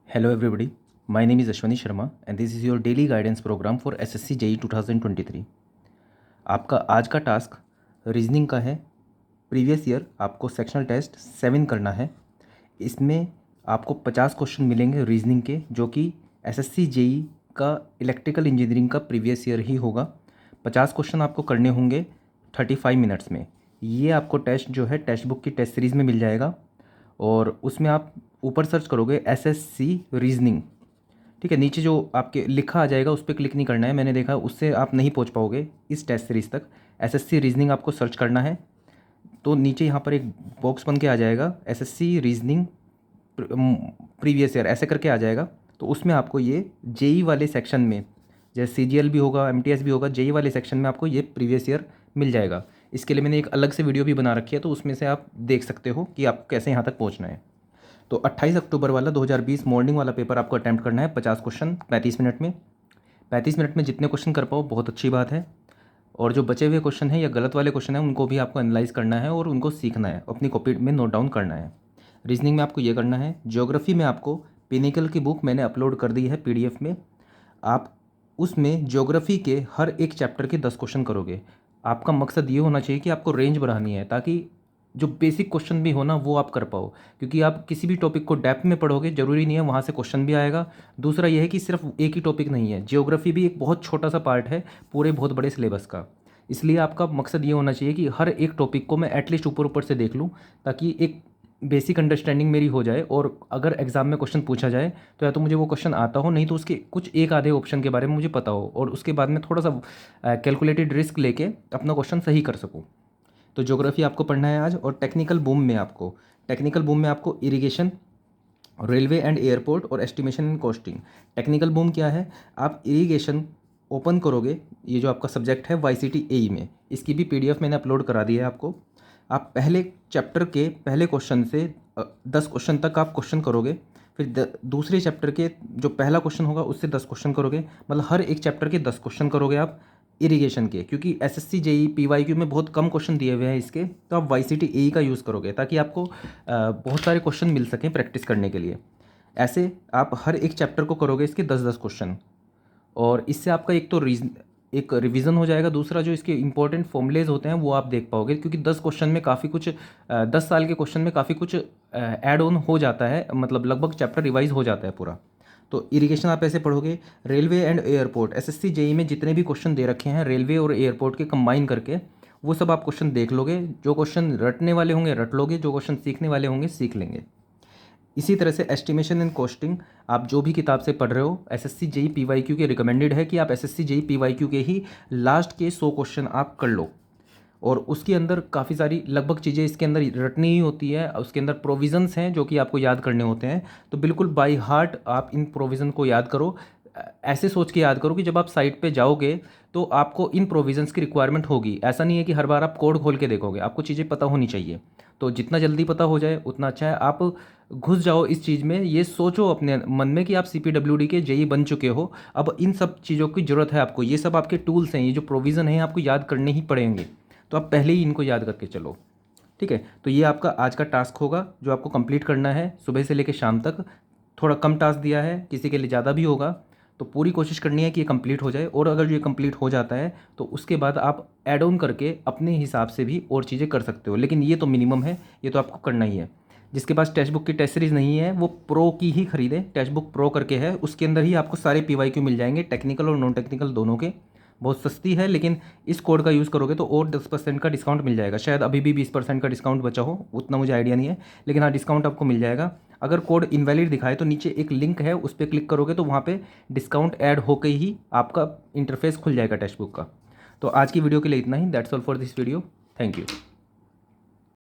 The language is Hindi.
Hello everybody, my name is Ashwani Sharma and this is your daily guidance program for SSC JEE 2023। आपका आज का टास्क रीजनिंग का है। प्रीवियस ईयर आपको सेक्शनल टेस्ट 7 करना है। इसमें आपको 50 क्वेश्चन मिलेंगे रीजनिंग के, जो कि SSC JEE का इलेक्ट्रिकल इंजीनियरिंग का प्रीवियस ईयर ही होगा। 50 क्वेश्चन आपको करने होंगे 35 मिनट्स में। ये आपको टेस्ट जो है टेक्स्ट बुक की टेस्ट सीरीज़ में मिल जाएगा और उसमें आप ऊपर सर्च करोगे SSC रीजनिंग, ठीक है। नीचे जो आपके लिखा आ जाएगा उस पर क्लिक नहीं करना है, मैंने देखा उससे आप नहीं पहुंच पाओगे इस टेस्ट सीरीज़ तक। SSC रीजनिंग आपको सर्च करना है तो नीचे यहाँ पर एक बॉक्स बन के आ जाएगा SSC रीजनिंग प्रीवियस ईयर ऐसे करके आ जाएगा। तो उसमें आपको ये JEE वाले सेक्शन में, जैसे CGL भी होगा, MTS भी होगा, JEE वाले सेक्शन में आपको ये प्रीवियस ईयर मिल जाएगा। इसके लिए मैंने एक अलग से वीडियो भी बना रखी है, तो उसमें से आप देख सकते हो कि आपको कैसे यहाँ तक पहुँचना है। तो 28 अक्टूबर वाला 2020 मॉर्निंग वाला पेपर आपको अटैम्प्ट करना है। 50 क्वेश्चन 35 मिनट में। 35 मिनट में जितने क्वेश्चन कर पाओ बहुत अच्छी बात है। और जो बचे हुए क्वेश्चन हैं या गलत वाले क्वेश्चन हैं उनको भी आपको एनालाइज करना है और उनको सीखना है, अपनी कॉपी में नोट डाउन करना है। रीजनिंग में आपको ये करना है। ज्योग्राफी में आपको पिनिकल की बुक मैंने अपलोड कर दी है PDF में। आप उसमें ज्योग्राफी के हर एक चैप्टर के 10 क्वेश्चन करोगे। आपका मकसद ये होना चाहिए कि आपको रेंज बढ़ानी है, ताकि जो बेसिक क्वेश्चन भी हो ना वो आप कर पाओ। क्योंकि आप किसी भी टॉपिक को डेप्थ में पढ़ोगे, ज़रूरी नहीं है वहाँ से क्वेश्चन भी आएगा। दूसरा यह है कि सिर्फ एक ही टॉपिक नहीं है, ज्योग्राफी भी एक बहुत छोटा सा पार्ट है पूरे बहुत बड़े सिलेबस का। इसलिए आपका मकसद ये होना चाहिए कि हर एक टॉपिक को मैं एटलीस्ट ऊपर ऊपर से देख लूँ, ताकि एक बेसिक अंडरस्टैंडिंग मेरी हो जाए। और अगर एग्ज़ाम में क्वेश्चन पूछा जाए तो या तो मुझे वो क्वेश्चन आता हो, नहीं तो उसके कुछ एक आधे ऑप्शन के बारे में मुझे पता हो, और उसके बाद में थोड़ा सा कैलकुलेटेड रिस्क लेके अपना क्वेश्चन सही कर सकूँ। तो ज्योग्राफी आपको पढ़ना है आज। और टेक्निकल बूम में आपको इरिगेशन, रेलवे एंड एयरपोर्ट और estimation and costing. Technical boom क्या है? आप इरिगेशन ओपन करोगे, ये जो आपका सब्जेक्ट है YCT AE में, इसकी भी PDF मैंने अपलोड करा दी है आपको। आप पहले चैप्टर के पहले क्वेश्चन से 10 क्वेश्चन तक आप क्वेश्चन करोगे। फिर दूसरे चैप्टर के जो पहला क्वेश्चन होगा उससे 10 क्वेश्चन करोगे। मतलब हर एक चैप्टर के 10 क्वेश्चन करोगे आप इरिगेशन के। क्योंकि SSC JEE PYQ में बहुत कम क्वेश्चन दिए हुए हैं इसके, तो आप YCT AE का यूज़ करोगे ताकि आपको बहुत सारे क्वेश्चन मिल सकें प्रैक्टिस करने के लिए। ऐसे आप हर एक चैप्टर को करोगे इसके 10-10 क्वेश्चन, और इससे आपका एक रिवीजन हो जाएगा। दूसरा जो इसके इंपॉर्टेंट फॉर्मूलेज होते हैं वो आप देख पाओगे, क्योंकि 10 क्वेश्चन में काफ़ी कुछ 10 साल के क्वेश्चन में काफ़ी कुछ ऐड ऑन हो जाता है, मतलब लगभग चैप्टर रिवाइज हो जाता है पूरा। तो इरिगेशन आप ऐसे पढ़ोगे। Railway and airport, SSC JEE में जितने भी क्वेश्चन दे रखे हैं रेलवे और एयरपोर्ट के कंबाइन करके, वो सब आप क्वेश्चन देख लोगे। जो क्वेश्चन रटने वाले होंगे रट लोगे, जो क्वेश्चन सीखने वाले होंगे सीख लेंगे। इसी तरह से एस्टिमेशन एंड कॉस्टिंग, आप जो भी किताब से पढ़ रहे हो, SSC JEE PYQ के रिकमेंडेड है कि आप SSC JEE PYQ के ही लास्ट के 100 क्वेश्चन आप कर लो। और उसके अंदर काफ़ी सारी लगभग चीज़ें इसके अंदर रटनी ही होती है। उसके अंदर प्रोविज़न्स हैं जो कि आपको याद करने होते हैं। तो बिल्कुल बाय हार्ट आप इन प्रोविज़न को याद करो। ऐसे सोच के याद करो कि जब आप साइट पे जाओगे तो आपको इन प्रोविज़न्स की रिक्वायरमेंट होगी। ऐसा नहीं है कि हर बार आप कोड खोल के देखोगे, आपको चीज़ें पता होनी चाहिए। तो जितना जल्दी पता हो जाए उतना अच्छा है। आप घुस जाओ इस चीज़ में, ये सोचो अपने मन में कि आप CPWD के JEE बन चुके हो। अब इन सब चीज़ों की ज़रूरत है आपको। ये सब आपके टूल्स हैं, ये जो प्रोविज़न हैं आपको याद करने ही पड़ेंगे। तो आप पहले ही इनको याद करके चलो, ठीक है। तो ये आपका आज का टास्क होगा जो आपको कंप्लीट करना है सुबह से लेकर शाम तक। थोड़ा कम टास्क दिया है, किसी के लिए ज़्यादा भी होगा, तो पूरी कोशिश करनी है कि ये कंप्लीट हो जाए। और अगर ये कंप्लीट हो जाता है तो उसके बाद आप ऐड ऑन करके अपने हिसाब से भी और चीज़ें कर सकते हो, लेकिन ये तो मिनिमम है, ये तो आपको करना ही है। जिसके पास टेक्स्ट बुक की टेस्ट सीरीज़ नहीं है वो प्रो की ही खरीदें। टेक्स्ट बुक प्रो करके है, उसके अंदर ही आपको सारे PYQ मिल जाएंगे, टेक्निकल और नॉन टेक्निकल दोनों के। बहुत सस्ती है, लेकिन इस कोड का यूज़ करोगे तो और 10% का डिस्काउंट मिल जाएगा। शायद अभी भी 20% का डिस्काउंट बचा हो, उतना मुझे आइडिया नहीं है, लेकिन हाँ डिस्काउंट आपको मिल जाएगा। अगर कोड इनवैलिड दिखाए तो नीचे एक लिंक है, उस पर क्लिक करोगे तो वहाँ पे डिस्काउंट ऐड होकर ही आपका इंटरफेस खुल जाएगा टेक्स्ट बुक का। तो आज की वीडियो के लिए इतना ही। That's all for this video. Thank you.